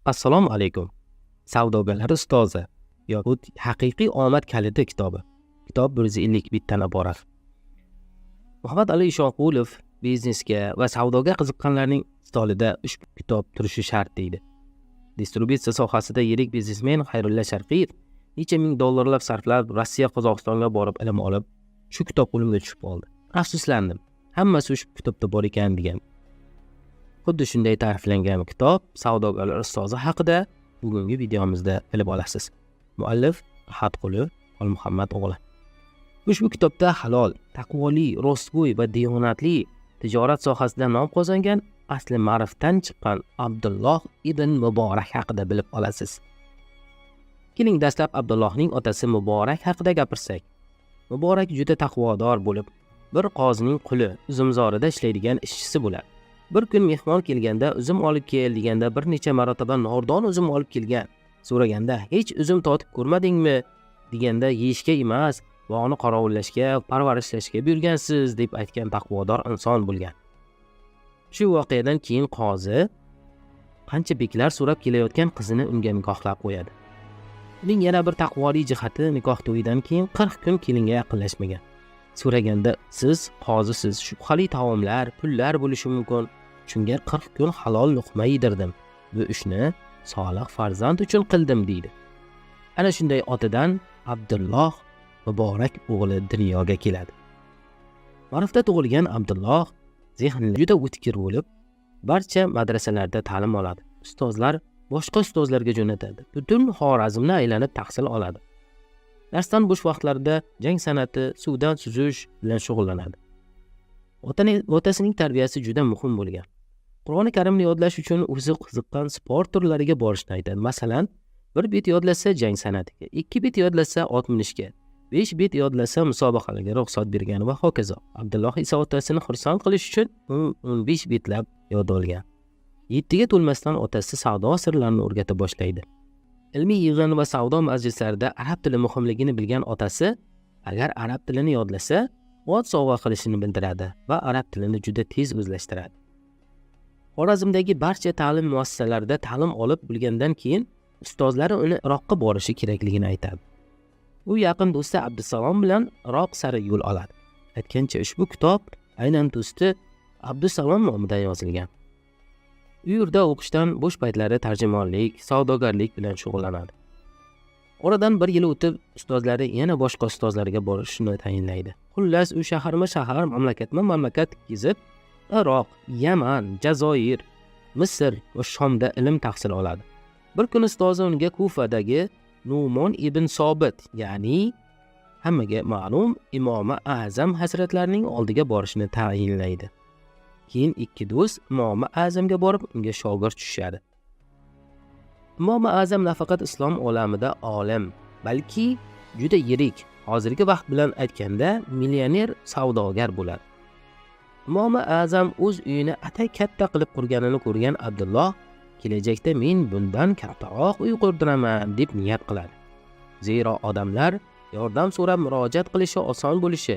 Assalomu alaykum. Savdogarlar ustozi yoxud haqiqiy omad kaliti kitobi. Kitob 150 bitdan iborat. Muhammad Ali Ishonqulov biznesga va savdoga qiziqqanlarning stolida ushbu kitob turishi shart deydi. Distributsiya sohasida yirik biznesmen Xayrulla Sharqiyev necha ming dollarlab sarflab Rossiya, Qozog'istonga borib ilm olib, shu kitob qo'limga tushib qoldi. Afsuslandim. Hammasi ushbu kitobda bor ekan degan. Xuddi shunday ta'riflangan kitob savdogarlar ustozi haqida bugungi videomizda bilib olasiz. Muallif Ahadquli Xolmuhammad o'g'li. Ushbu kitobda halol, taqvoli, rostgo'y va diyonatli tijorat sohasida nom qozongan asli ma'rifdan chiqqan Abdulloh ibn Muborak haqida bilib olasiz. Keling dastlab Abdullohning otasi Muborak haqida gapirsak. Muborak juda taqvodor bo'lib, bir qozining quli, uzumzorida ishlaydigan ishchisi bo'ladi. Bir kun mehmon kelganda uzum olib kel deganda bir necha marotaba nordon uzum olib kelgan. So'raganda hech uzum totib ko'rmadingmi deganda yeyishga emas, bog'ni qorovullashga, parvarishlashga buyurgansiz deb aytgan taqvodor inson bo'lgan. Shu voqeadan keyin qozi qancha beklar so'rab kelayotgan qizini unga nikohlab qo'yadi. Uning yana bir taqvoli jihati nikoh to'yidan keyin 40 kun kelinga yaqinlashmagan. So'raganda siz qozisiz, shubhali taomlar, pullar bo'lishi mumkin. Shunga 40 kun halol luqma yedirdim. Bu ishni solih farzand uchun qildim deydi. Ana shunday otadan Abdulloh Muborak o'g'li dunyoga keladi. Ma'rifda tug'ilgan Abdulloh zehni juda o'tkir bo'lib, barcha madrasalarda ta'lim oladi. Ustozlar boshqa ustozlarga jo'natadi. Butun Xorazmni aylanib tahsil oladi. Darsdan bo'sh vaqtlarida jang san'ati, suvdan suzish bilan shug'ullanadi. Otasining tarbiyasi juda muhim bo'lgan. Qur'oni Karimni yodlash uchun o'zi qiziqqan sport turlariga borishni aytadi. Masalan, 1 bet yodlasa jang san'atiga, 2 bet yodlasa ot minishga, 5 bet yodlasa musobaqalarga ruxsat bergan va hokazo. Abdulloh esa otasini xursand qilish uchun 15 betlab yod olgan. 7 ga to'lmasdan otasi savdo sirlarini o'rgata boshlaydi. Ilmiy yig'in va savdo majlislarida arab tili muhimligini bilgan otasi, agar arab tilini yodlasa, ot sovg'a qilishini bildiradi va arab tilini juda tez o'zlashtiradi. Xorazmdagi barcha ta'lim muassasalarida ta'lim olib bo'lgandan keyin ustozlari uni Iroqqa borishi kerakligini aytadi. U yaqin do'sti Abdusalom bilan Iroq sari yo'l oladi. Aytgancha ushbu kitob aynan do'sti Abdusalom nomidan yozilgan. U yerda o'qishdan bo'sh paytlari tarjimonlik, savdogarlik bilan shug'ullanadi. Oradan 1 yil o'tib, ustozlari yana boshqa ustozlarga borishni tayinlaydi. Xullas, u shahar, mamlakat kezib, Iroq, Yaman, Jazoir, Misr va Shomda ilm tahsil oladi. Bir kun ustozi unga Kufadagi Nu'mon ibn Sobit, ya'ni hammaga ma'lum Imomi A'zam hazratlarining oldiga borishni tayinlaydi. Keyin ikki do'st Imomi A'zamga borib unga shogird tushadi. Imomi A'zam nafaqat islom olamida olim, balki juda yirik, hozirgi vaqt bilan aytganda millioner savdogar bo'ladi. Imomi A'zam o'z uyini atay katta qilib qurganini ko'rgan Abdulloh, kelajakda men bundan kattaroq uy qurdiraman deb niyat qiladi. Zero odamlar yordam so'rab murojaat qilishi oson bo'lishi,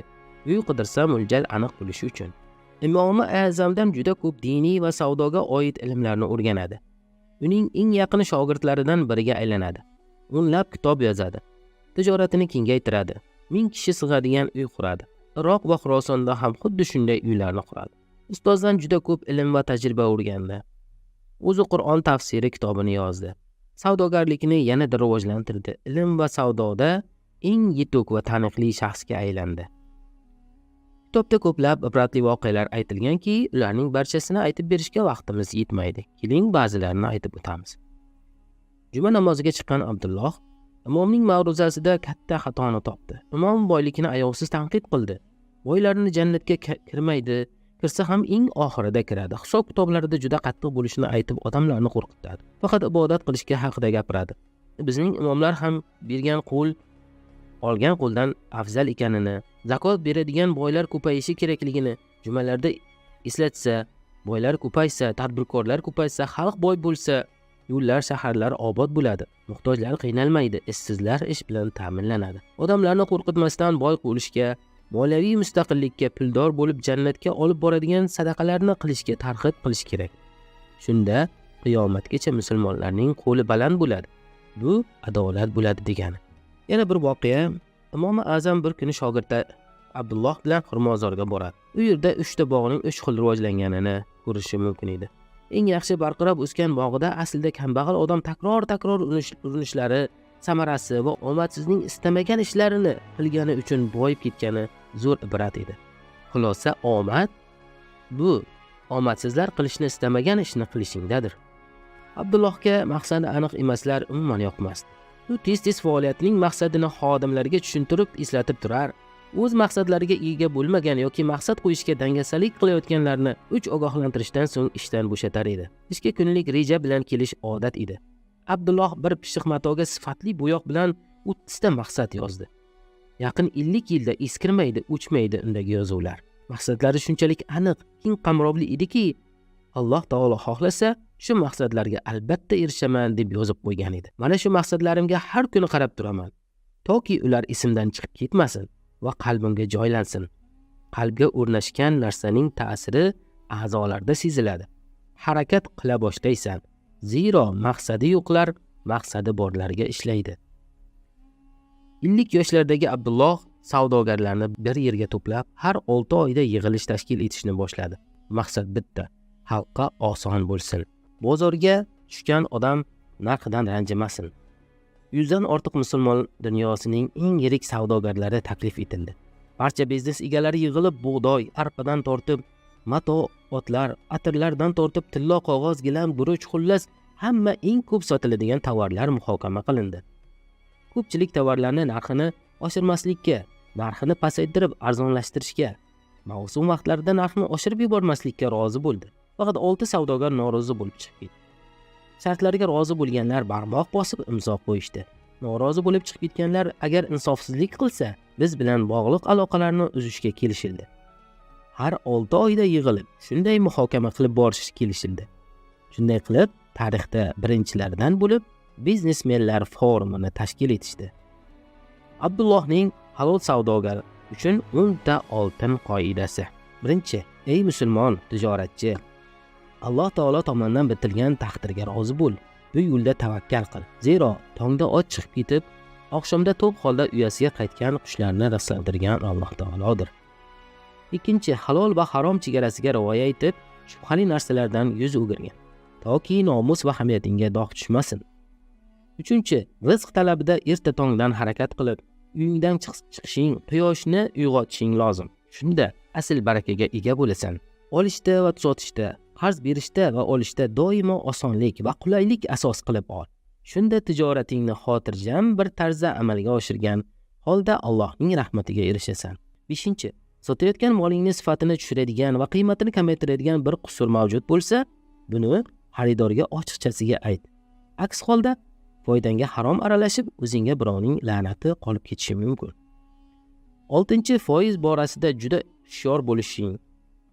uy qidirsa mo'ljal aniq bo'lishi uchun. Imomi A'zamdan juda ko'p diniy va savdoga oid ilmlarni o'rganadi. Uning eng yaqin shogirdlaridan biriga aylanadi. O'nlab kitob yozadi. Tijoratini kengaytiradi. 1000 kishi sig'adigan uy quradi. Iroq va Xorasonda ham xuddi shunday uylarni quradi. Ustozdan juda ko'p ilm va tajriba o'rgandi. O'zi Qur'on tafsiri kitobini yozdi. Savdogarlikni yanada rivojlantirdi. Ilm va savdoda eng yetuk va taniqli shaxsga aylandi. Kitobda ko'plab ibratli voqealar aytilganki, ularning barchasini aytib berishga vaqtimiz yetmaydi. Keling, ba'zilarini aytib o'tamiz. Juma namoziga chiqqan Abdulloh imomning ma'ruzasida katta xatoni topdi. Imom boylikni ayovsiz tanqid qildi. Boylarni jannatga kirmaydi, kirsa ham eng oxirida kiradi. Hisob kitoblarida juda qattiq bo'lishini aytib odamlarni qo'rqitadi. Faqat ibodat qilishga haqida gapiradi. Bizning imomlar ham bergan qo'l olgan qo'ldan afzal ekanini, zakot beradigan boylar ko'payishi kerakligini jumalarda eslatsa, boylar ko'paysa, tadbirkorlar ko'paysa, xalq boy bo'lsa, yo'llar, shaharlar obod bo'ladi. Muhtojlar qiynalmaydi, ishsizlar ish bilan ta'minlanadi. Odamlarni qo'rqitmasdan boy bo'lishga, moliyaviy mustaqillikka, puldor bo'lib jannatga olib boradigan sadaqalarni qilishga targ'ib qilish kerak. Shunda qiyomatgacha musulmonlarning qo'li baland bo'ladi. Bu adolat bo'ladi degani. Yana bir voqea, Imom Azam bir kuni shogirdi Abdulloh bilan xurmozorga boradi. U yerda 3 ta bog'ning 3 xil rivojlanganini ko'rishi mumkin edi. Eng yaxshi barqaror o'sgan bog'ida aslida kambag'al odam takror urinishlari samarasi va omadsizning istamagan ishlarini qilgani uchun boyib ketgani zo'r ibrat edi. Xulosa, omad bu omadsizlar qilishni istamagan ishni qilishingdadir. Abdullohga maqsadi aniq emaslar umuman yoqmasdi. U tez faoliyatining maqsadini xodimlarga tushuntirib eslatib turar. O'z maqsadlariga ega bo'lmagan yoki maqsad qo'yishga dangasalik qilayotganlarni 3 ogohlantirishdan so'ng ishdan bo'shatar edi. Ishga kunlik reja bilan kelish odat edi. Abdulloh bir pishiq matoga sifatli bo'yoq bilan 30 ta maqsad yozdi. Yaqin 50 yilda eskirmaydi, o'chmaydi undagi yozuvlar. Maqsadlari shunchalik aniq, keng qamrovli ediki, Alloh taolo xohlasa, shu maqsadlarga albatta erishaman deb yozib qo'ygan edi. Mana shu maqsadlarimga har kuni qarab turaman, toki ular esimdan chiqib ketmasin va qalbimga joylansin. Qalbga o'rnashgan narsaning ta'siri a'zolarda seziladi. Harakat qila boshlaysan. Zero maqsadi yo'qlar maqsadi borlarga ishlaydi. 50 yoshlardagi Abdulloh savdogarlarni bir yerga to'plab, har 6 oyda yig'ilish tashkil etishni boshladi. Maqsad bitta: xalqqa oson bo'lsin. Bozorga tushgan odam narxidan ranjimasin. 100 dan ortiq musulmon dunyosining eng yirik savdogarlari taklif etildi. Barcha biznes egalari yig'ilib, bug'doy, arpadan tortib, mato, otlar, atirlardan tortib, tillo, qog'oz, gilam, guruch, xullas hamma eng ko'p sotiladigan tovarlar muhokama qilindi. Ko'pchilik tovarlarni narxini oshirmaslikka, narxini pasaytirib arzonlashtirishga, mavsum vaqtlarida narxni oshirib yubormaslikka rozi bo'ldi. Faqat 6 savdogar norozi bo'lib chiqib ketdi. Shartlarga rozi bo'lganlar barmoq bosib imzo qo'yishdi. Norozi bo'lib chiqib ketganlar agar insofsizlik qilsa, biz bilan bog'liq aloqalarni uzishga kelishildi. Har 6 oyda yig'ilib, shunday muhokama qilib borish kelishildi. Shunday qilib, tarixda birinchilardan bo'lib biznesmenlar forumini tashkil etishdi. Abdullohning halol savdogar uchun 10 ta oltin qoidasi. Birinchi, ey musulmon tijoratchi, Alloh taolo tomonidan bitilgan taqdirga rozi bo'l. Bu yo'lda tavakkal qil. Zero tongda och chiqib ketib, oqshomda to'q holda uyasiga qaytgan qushlarni raslantirgan Alloh taolodir. Ikkinchi, halol va harom chegarasiga rioya etib, shubhali narsalardan yuz o'girgan, toki nomus va hamiyatingga dog' tushmasin. Uchinchi, rizq talabida erta tongdan harakat qilib, uyingdan chiqishing, quyoshni uyg'otishing lozim. Shunda asl barakaga ega bo'lasan. Olishda va sotishda, qarz berishda va olishda doimo osonlik va qulaylik asos qilib ol. Shunda tijoratingni xotirjam bir tarzda amalga oshirgan holda Allohning rahmatiga erishasan. 5. Sotayotgan molingni sifatini tushiradigan va qiymatini kamaytiradigan bir qusur mavjud bo'lsa, buni xaridorga ochiqchasiga ayt. Aks holda foydangga harom aralashib, o'zingga birovning la'nati qolib ketishi mumkin. 6. Foiz borasida juda hushyor bo'lishing.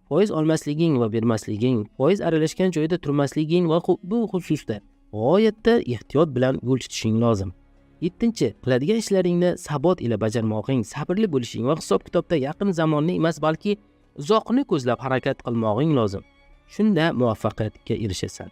Foiz olmasliging va bermasliging, foiz aralashgan joyda turmasliging va bu xususda g'oyatda ehtiyot bilan yo'l tutishing lozim. 7. Qiladigan ishlaringni sabot ila bajarmoqing, sabrli bo'lishing va hisob-kitobda yaqin zamonni emas, balki uzoqni ko'zlab harakat qilmoqing lozim. Shunda muvaffaqiyatga erishasan.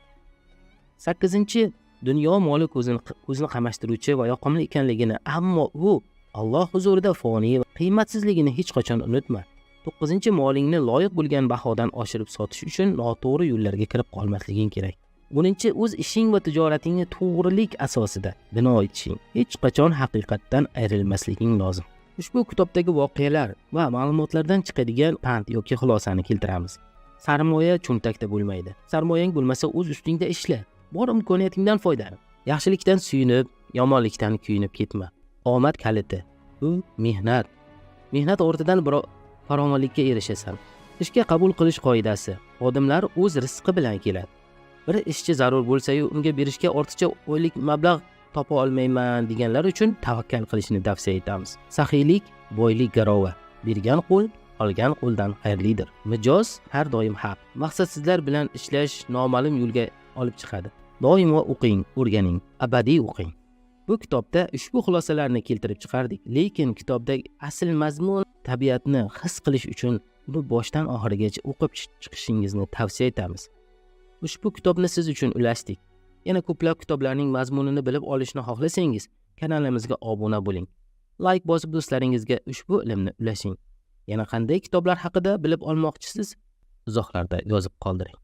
8. Dunyo moli ko'zni qamashtiruvchi va yoqimli ekanligini, ammo u Alloh huzurida foniy va qiymatsizligini hech qachon unutma. 9. Molingni loyiq bo'lgan bahodan oshirib sotish uchun noto'g'ri yo'llarga kirib qolmasliging kerak. 10. O'z ishing va tijoratingni to'g'rilik asosida bino etishing, hech qachon haqiqatdan ayrilmasliging lozim. Ushbu kitobdagi voqealar va ma'lumotlardan chiqadigan pand yoki xulosani keltiramiz. Sarmoya cho'ntakda bo'lmaydi. Sarmoyang bo'lmasa o'z ustingda ishla. Bor imkoniyatingdan foydalan. Yaxshilikdan suyunib, yomonlikdan kuyinib ketma. Omad kaliti bu mehnat. Mehnat ortidan farovonlikka erishasan. Ishga qabul qilish qoidasi. Xodimlar o'z rizqi bilan keladi. Bir ishchi zarur bo'lsa-yu, unga berishga ortiqcha oylik mablag' topa olmayman deganlar uchun tavakkal qilishni tavsiya etamiz. Saxiylik boylik garovi. Bergan qo'l olgan qo'ldan xayrlidir. Mijoz har doim haq. Maqsadsizlar bilan ishlash noma'lum yo'lga olib chiqadi. Doimo o'qing, o'rganing, abadiy o'qing. Bu kitobda ushbu xulosalarni keltirib chiqardik, lekin kitobdagi asl mazmun tabiatni his qilish uchun uni boshdan oxirigacha o'qib chiqishingizni tavsiya etamiz. ushbu kitobni siz uchun ulashdik. Yana ko'plab kitoblarning mazmunini bilib olishni xohlasangiz, kanalimizga obuna bo'ling. Like bosib do'stlaringizga ushbu ilmni ulashing. Yana qanday kitoblar haqida bilib olmoqchisiz? Izohlarda yozib qoldiring.